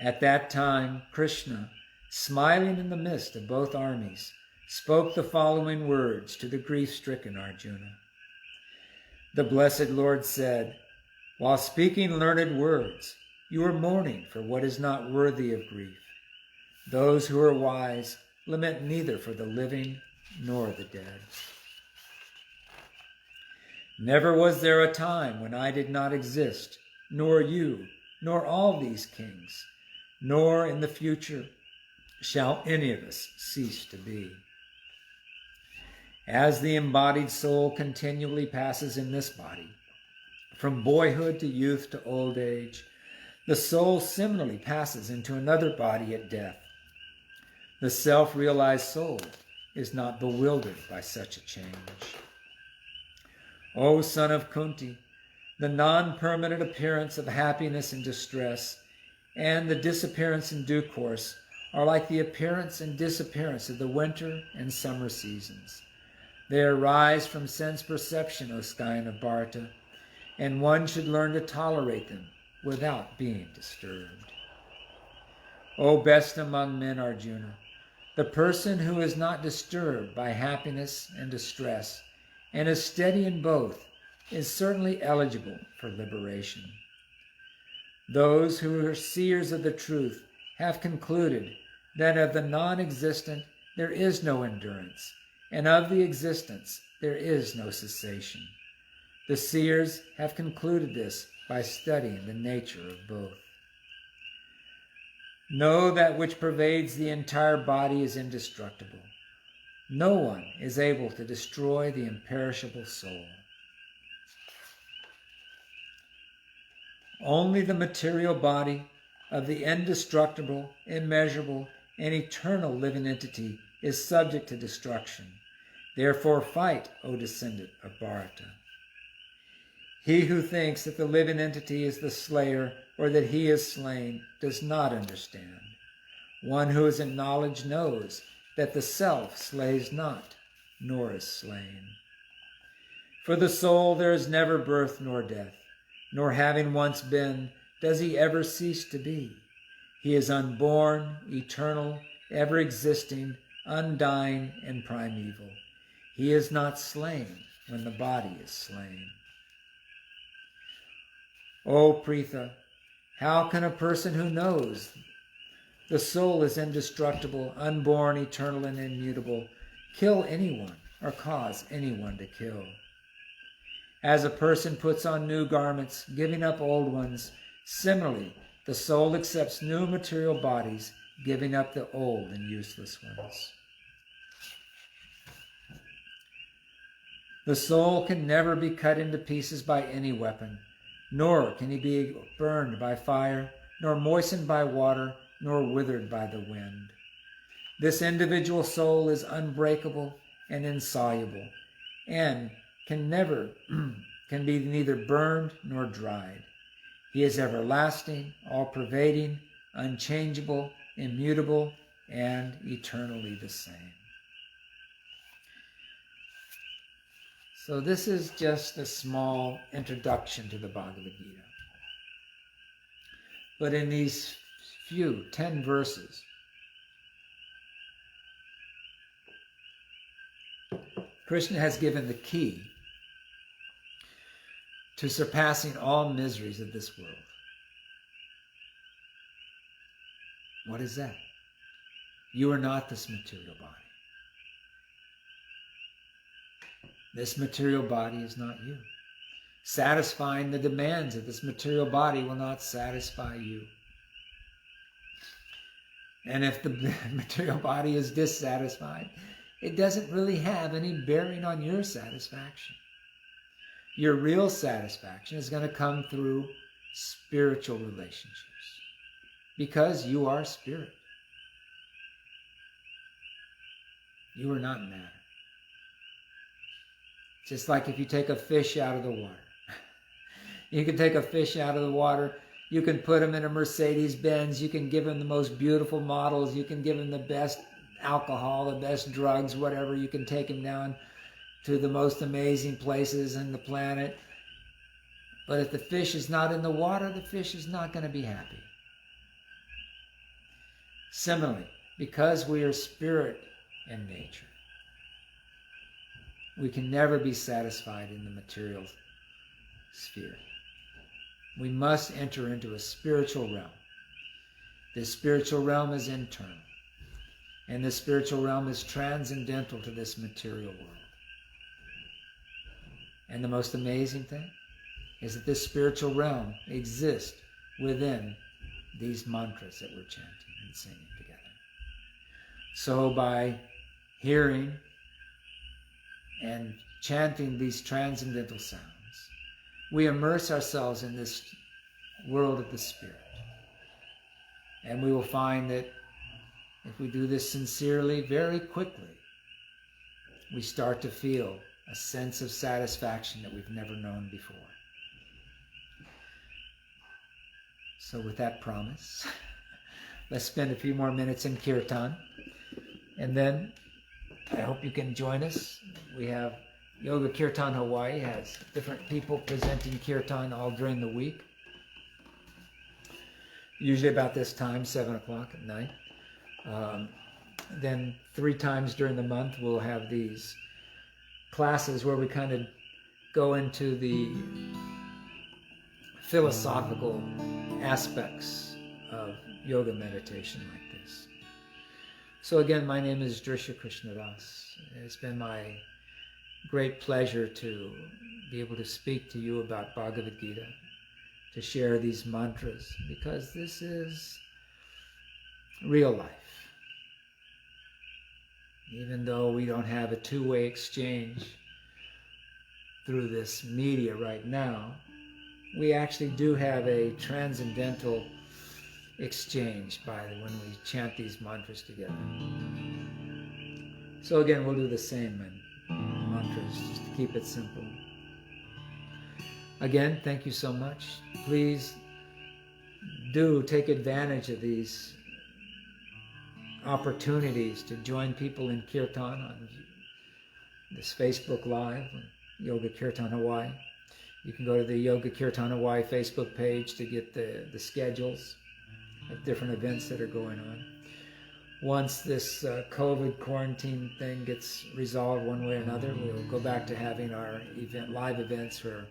at that time Krishna, smiling in the midst of both armies, spoke the following words to the grief-stricken Arjuna. The blessed Lord said, while speaking learned words, you are mourning for what is not worthy of grief. Those who are wise lament neither for the living nor the dead. Never was there a time when I did not exist, nor you, nor all these kings, nor in the future shall any of us cease to be. As the embodied soul continually passes in this body, from boyhood to youth to old age, the soul similarly passes into another body at death. The self-realized soul is not bewildered by such a change. O son of Kunti, the non-permanent appearance of happiness and distress and the disappearance in due course are like the appearance and disappearance of the winter and summer seasons. They arise from sense perception, O scion of Bharata, and one should learn to tolerate them without being disturbed. O best among men, Arjuna, the person who is not disturbed by happiness and distress and is steady in both is certainly eligible for liberation. Those who are seers of the truth have concluded that of the non-existent there is no endurance, and of the existence there is no cessation. The seers have concluded this by studying the nature of both. Know that which pervades the entire body is indestructible. No one is able to destroy the imperishable soul. Only the material body of the indestructible, immeasurable, and eternal living entity is subject to destruction. Therefore fight, O descendant of Bharata. He who thinks that the living entity is the slayer or that he is slain does not understand. One who is in knowledge knows that the self slays not, nor is slain. For the soul there is never birth nor death, nor having once been, does he ever cease to be. He is unborn, eternal, ever-existing, undying, and primeval. He is not slain when the body is slain. O Pritha, how can a person who knows the soul is indestructible, unborn, eternal, and immutable kill anyone or cause anyone to kill? As a person puts on new garments, giving up old ones, similarly, the soul accepts new material bodies, giving up the old and useless ones. The soul can never be cut into pieces by any weapon, nor can he be burned by fire, nor moistened by water, nor withered by the wind. This individual soul is unbreakable and insoluble, and can be neither burned nor dried. He is everlasting, all-pervading, unchangeable, immutable, and eternally the same. So this is just a small introduction to the Bhagavad-gita. But in these 10 verses, Krishna has given the key to surpassing all miseries of this world. What is that? You are not this material body. This material body is not you. Satisfying the demands of this material body will not satisfy you. And if the material body is dissatisfied, it doesn't really have any bearing on your satisfaction. Your real satisfaction is going to come through spiritual relationships, because you are spirit. You are not matter. Just like if you take a fish out of the water, You can take a fish out of the water. You can put him in a Mercedes-Benz. You can give him the most beautiful models. You can give him the best alcohol, the best drugs, whatever. You can take him down to the most amazing places in the planet. But if the fish is not in the water, the fish is not going to be happy. Similarly, because we are spirit in nature, we can never be satisfied in the material sphere. We must enter into a spiritual realm. This spiritual realm is internal, and this spiritual realm is transcendental to this material world. And the most amazing thing is that this spiritual realm exists within these mantras that we're chanting and singing together. So by hearing and chanting these transcendental sounds, we immerse ourselves in this world of the spirit. And we will find that if we do this sincerely, very quickly, we start to feel a sense of satisfaction that we've never known before. So with that promise, let's spend a few more minutes in Kirtan. And then I hope you can join us. We have Yoga Kirtan Hawaii has different people presenting Kirtan all during the week. Usually about this time, 7 o'clock at night. Then 3 times during the month we'll have these classes where we kind of go into the philosophical aspects of yoga meditation like this. So again, my name is Drisha Krishnadas. It's been my great pleasure to be able to speak to you about Bhagavad-gita, to share these mantras, because this is real life. Even though we don't have a two-way exchange through this media right now, we actually do have a transcendental exchange when we chant these mantras together. So again, we'll do the same in mantras, just to keep it simple. Again, thank you so much. Please do take advantage of these opportunities to join people in Kirtan on this Facebook Live, Yoga Kirtan Hawaii. You can go to the Yoga Kirtan Hawaii Facebook page to get the schedules of different events that are going on. Once this COVID quarantine thing gets resolved one way or another, we'll go back to having our live events where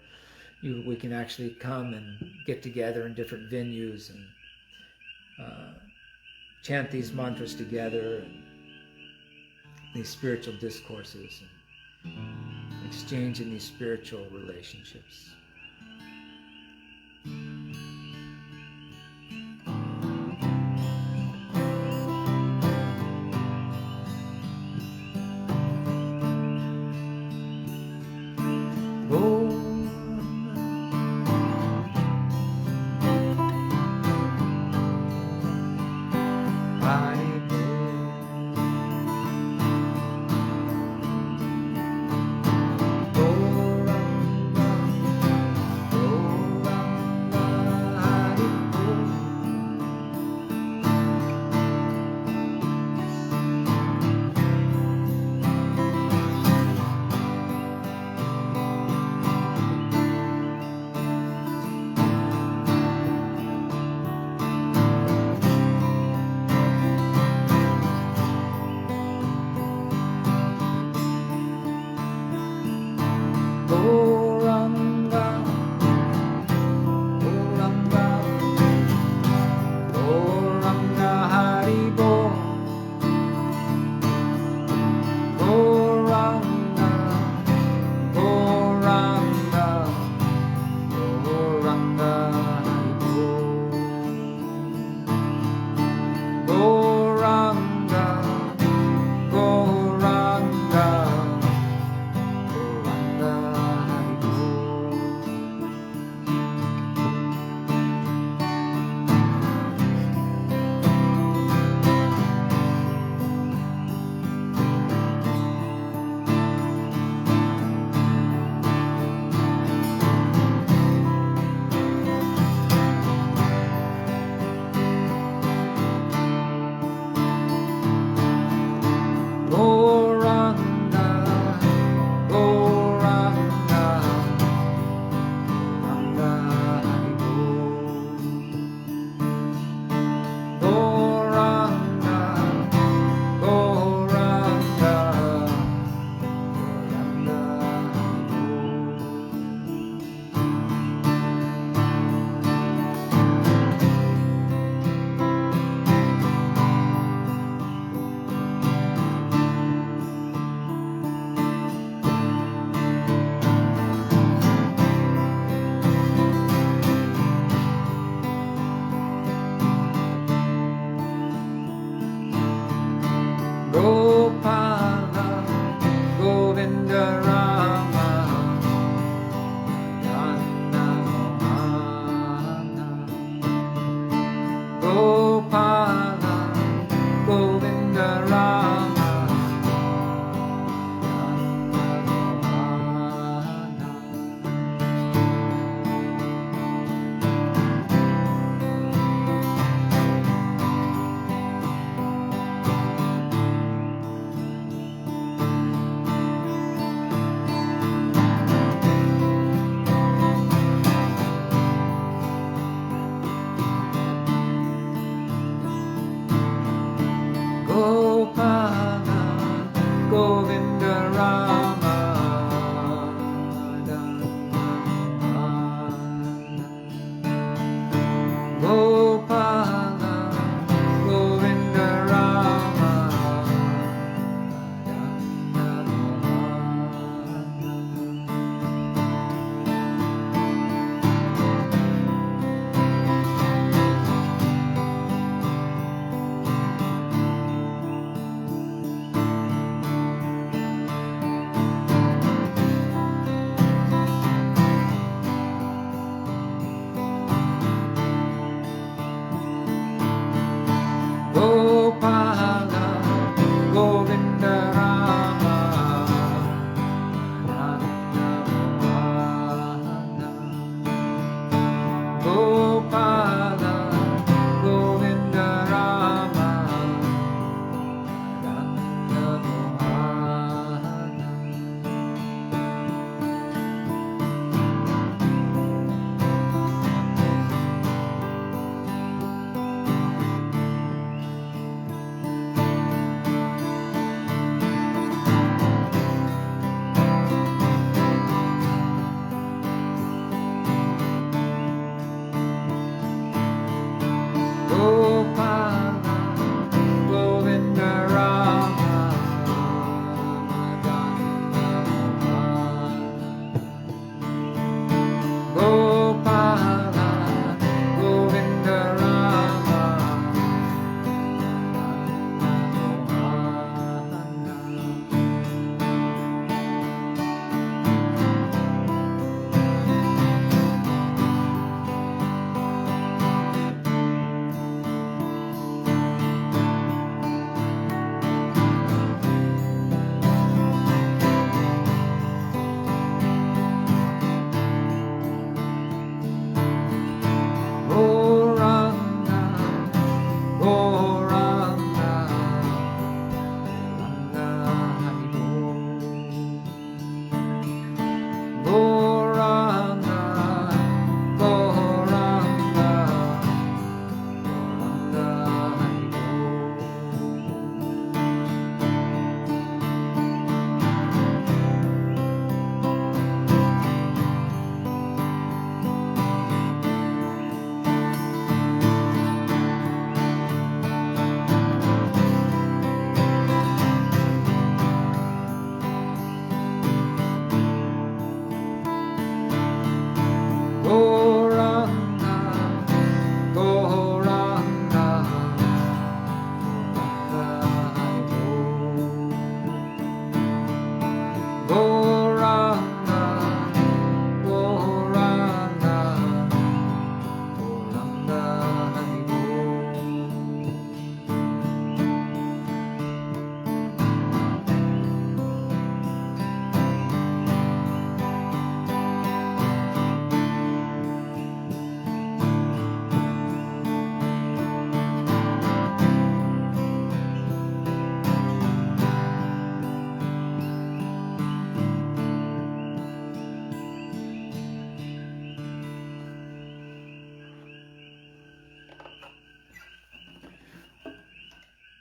we can actually come and get together in different venues and chant these mantras together and these spiritual discourses and exchange in these spiritual relationships.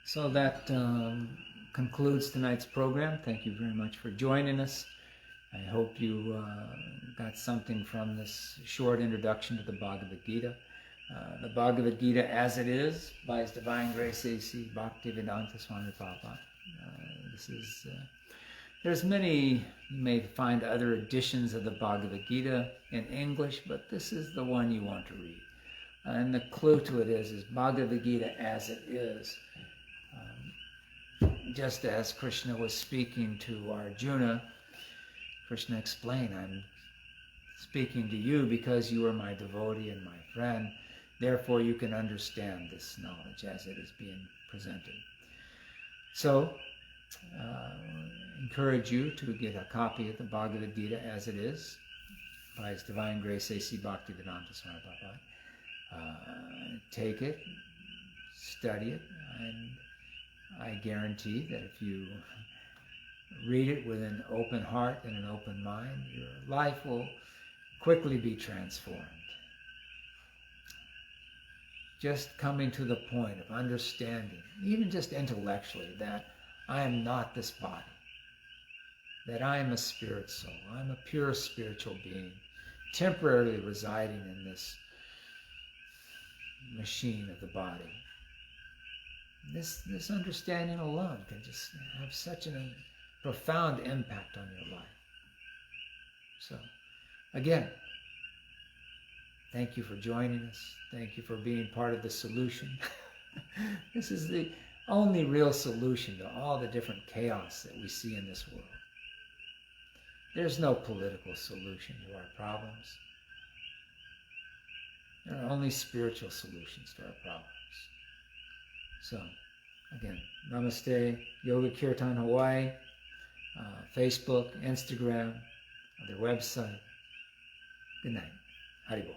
So that concludes tonight's program. Thank you very much for joining us. I hope you got something from this short introduction to the Bhagavad-gita. The Bhagavad-gita As It Is by His Divine Grace A.C. Bhaktivedanta Swami Prabhupada. There's many, you may find other editions of the Bhagavad-gita in English, but this is the one you want to read. And the clue to it is Bhagavad-gita As It Is. Just as Krishna was speaking to Arjuna, Krishna explained, I'm speaking to you because you are my devotee and my friend. Therefore, you can understand this knowledge as it is being presented. So, encourage you to get a copy of the Bhagavad Gita As It Is by His Divine Grace A.C. Bhaktivedanta Swami Prabhupada. Take it, study it, and I guarantee that if you read it with an open heart and an open mind, your life will quickly be transformed. Just coming to the point of understanding, even just intellectually, that I am not this body, that I am a spirit soul, I'm a pure spiritual being, temporarily residing in this machine of the body. This understanding alone can just have such a profound impact on your life. So, again, thank you for joining us. Thank you for being part of the solution. This is the only real solution to all the different chaos that we see in this world. There's no political solution to our problems. There are only spiritual solutions to our problems. So, again, Namaste, Yoga Kirtan Hawai'i, Facebook, Instagram, their website. Good night. Haribol.